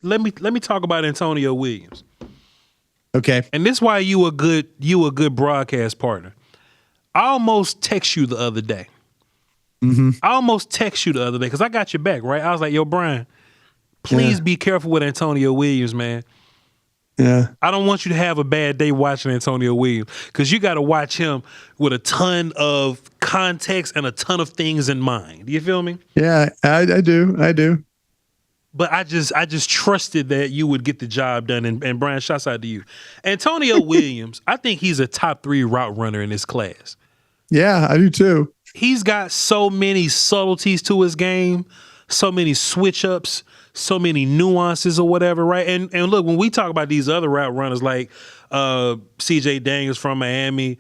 let me talk about Antonio Williams. Okay. And this is why you a good broadcast partner. I almost text you the other day. Because I got your back, right? I was like, yo, Brian, please be careful with Antonio Williams, man. Yeah. I don't want you to have a bad day watching Antonio Williams because you got to watch him with a ton of context and a ton of things in mind. You feel me? Yeah, I do. But I just trusted that you would get the job done. And Brian, shouts out to you. Antonio Williams, I think he's a top 3 route runner in this class. Yeah, I do too. He's got so many subtleties to his game, so many switch ups, so many nuances or whatever, right? And look, when we talk about these other route runners like CJ Daniels from Miami,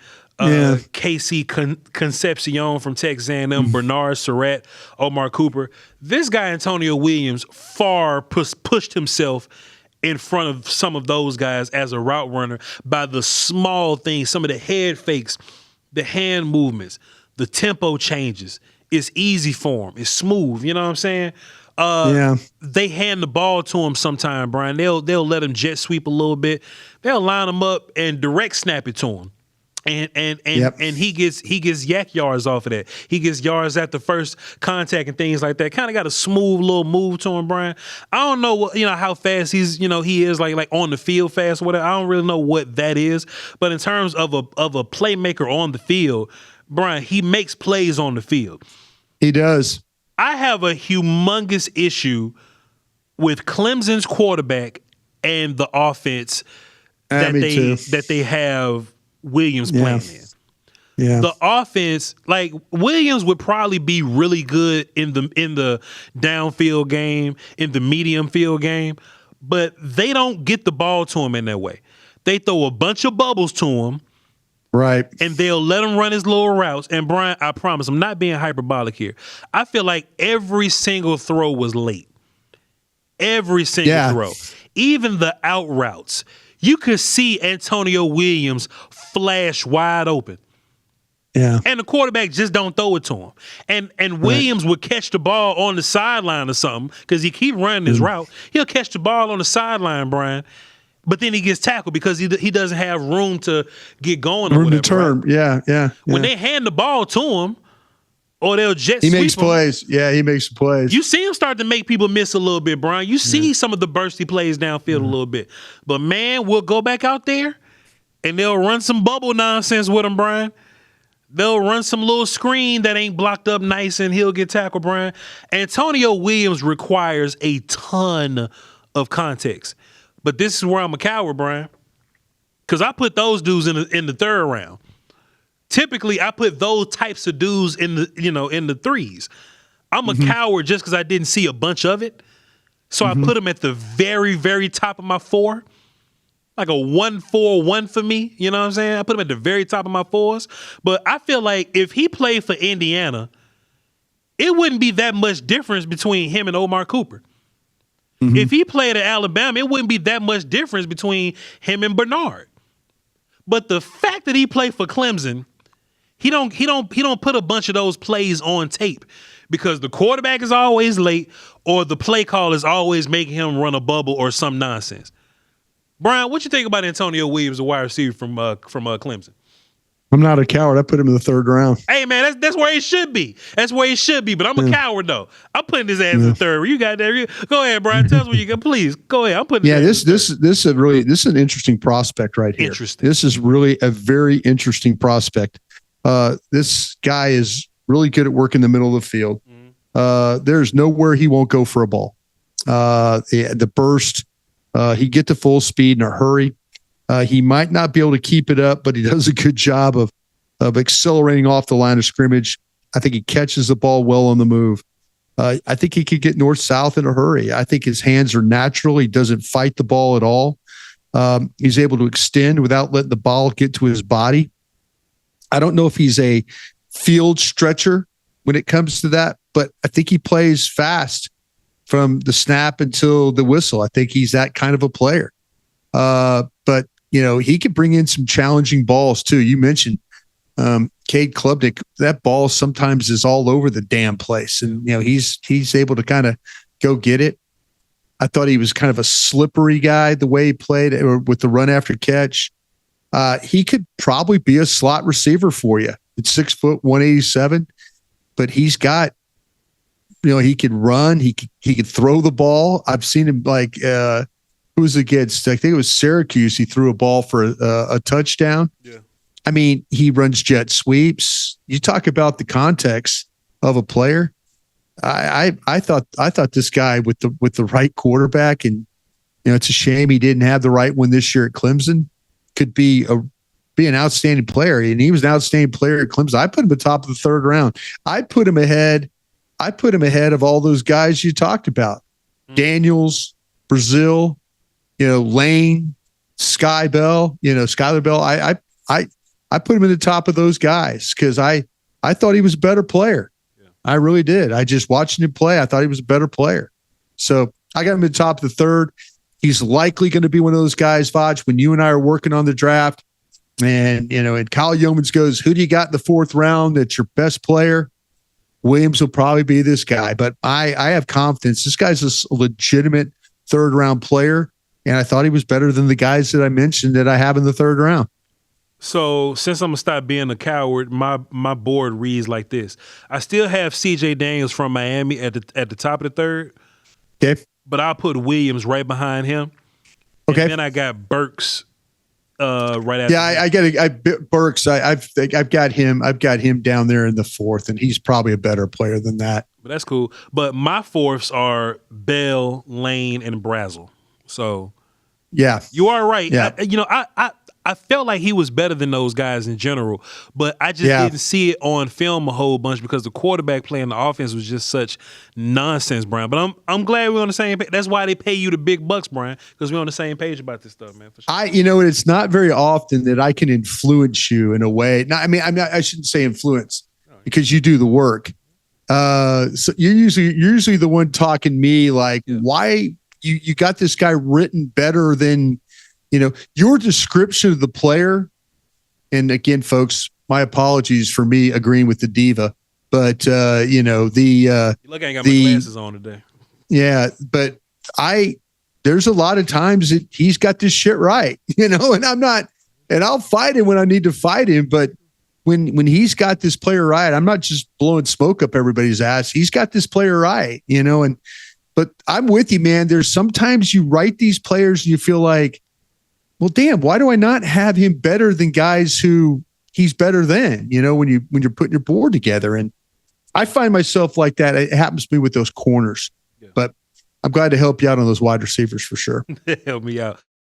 Casey Concepcion from Texas A&M, Bernard Surratt, Omar Cooper, this guy Antonio Williams far pushed himself in front of some of those guys as a route runner by the small things, some of the head fakes, the hand movements, the tempo changes. It's easy for him. It's smooth. You know what I'm saying? They hand the ball to him sometime, Brian. They'll let him jet sweep a little bit. They'll line him up and direct snap it to him. And he gets yak yards off of that. He gets yards at the first contact and things like that. Kind of got a smooth little move to him, Brian. I don't know how fast he is like on the field fast or whatever. I don't really know what that is. But in terms of a playmaker on the field, Brian, he makes plays on the field. He does. I have a humongous issue with Clemson's quarterback and the offense that they have Williams playing in. Yeah. The offense, like Williams would probably be really good in the downfield game, in the medium field game, but they don't get the ball to him in that way. They throw a bunch of bubbles to him. Right. And they'll let him run his little routes. And Brian, I promise, I'm not being hyperbolic here. I feel like every single throw was late. Every single throw. Even the out routes. You could see Antonio Williams flash wide open. Yeah. And the quarterback just don't throw it to him. And Williams would catch the ball on the sideline or something because he keep running his route. He'll catch the ball on the sideline, Brian. But then he gets tackled because he doesn't have room to get going or whatever. To turn. Right? Yeah. When they hand the ball to him, or they'll jet sweep him. He makes plays. Yeah, he makes plays. You see him start to make people miss a little bit, Brian. You see some of the bursty plays downfield a little bit. But, man, we'll go back out there, and they'll run some bubble nonsense with him, Brian. They'll run some little screen that ain't blocked up nice, and he'll get tackled, Brian. Antonio Williams requires a ton of context. But this is where I'm a coward, Brian, because I put those dudes in the third round. Typically, I put those types of dudes in the threes. I'm a coward just because I didn't see a bunch of it, so I put them at the very, very top of my 4, like a 1-4-1 for me. You know what I'm saying? I put him at the very top of my 4s. But I feel like if he played for Indiana, it wouldn't be that much difference between him and Omar Cooper. If he played at Alabama, it wouldn't be that much difference between him and Bernard. But the fact that he played for Clemson, he don't put a bunch of those plays on tape because the quarterback is always late or the play call is always making him run a bubble or some nonsense. Brian, what you think about Antonio Williams, a wide receiver from Clemson? I'm not a coward. I put him in the third round. Hey, man, that's where he should be. That's where he should be. But I'm a coward, though. I'm putting his ass in the third. You got that? Go ahead, Brian. Tell us what you got. Please, go ahead. I'm putting. This is an interesting prospect right here. Interesting. This is really a very interesting prospect. This guy is really good at working the middle of the field. There's nowhere he won't go for a ball. The burst, he get to full speed in a hurry. He might not be able to keep it up, but he does a good job of accelerating off the line of scrimmage. I think he catches the ball well on the move. I think he could get north-south in a hurry. I think his hands are natural. He doesn't fight the ball at all. He's able to extend without letting the ball get to his body. I don't know if he's a field stretcher when it comes to that, but I think he plays fast from the snap until the whistle. I think he's that kind of a player. But he could bring in some challenging balls too. You mentioned Cade Klubnik. That ball sometimes is all over the damn place, and he's able to kind of go get it. I thought he was kind of a slippery guy, the way he played with the run after catch. He could probably be a slot receiver for you. It's 6 foot, 187, but he's got, he could run. He could throw the ball. I've seen him who was against? I think it was Syracuse. He threw a ball for a touchdown. Yeah. I mean, he runs jet sweeps. You talk about the context of a player. I thought this guy with the right quarterback, and it's a shame he didn't have the right one this year at Clemson, could be an outstanding player. And he was an outstanding player at Clemson. I put him at the top of the third round. I put him ahead of all those guys you talked about. Daniels, Brazil, Lane, Skyler Bell. I put him in the top of those guys because I thought he was a better player. Yeah. I really did. I just watching him play, I thought he was a better player. So I got him in the top of the third. He's likely going to be one of those guys, VOCH, when you and I are working on the draft. And, and Kyle Yeomans goes, who do you got in the fourth round that's your best player? Williams will probably be this guy. But I have confidence. This guy's a legitimate third-round player. And I thought he was better than the guys that I mentioned that I have in the third round. So since I'm going to stop being a coward, my board reads like this. I still have C.J. Daniels from Miami at the top of the third. Okay. But I'll put Williams right behind him. Okay. And then I got Burks right after. Yeah, Burks. I've got him down there in the fourth, and he's probably a better player than that. But that's cool. But my fourths are Bell, Lane, and Brazel. So yeah, you are right. Yeah. I felt like he was better than those guys in general, but I just didn't see it on film a whole bunch because the quarterback playing the offense was just such nonsense, Brian. But I'm glad we're on the same page. That's why they pay you the big bucks, Brian, because we're on the same page about this stuff, man. For sure. It's not very often that I can influence you in a way. I shouldn't say influence because you do the work. So you're usually the one talking me like, why you got this guy written better than. Your description of the player, and again, folks, my apologies for me agreeing with the diva, but you look, I ain't got my glasses on today. Yeah, but there's a lot of times that he's got this shit right, and I'm not, and I'll fight him when I need to fight him, but when he's got this player right, I'm not just blowing smoke up everybody's ass. He's got this player right, but I'm with you, man. There's sometimes you write these players and you feel like, well, damn, why do I not have him better than guys who he's better than, when you're putting your board together? And I find myself like that. It happens to me with those corners, but I'm glad to help you out on those wide receivers for sure. Help me out.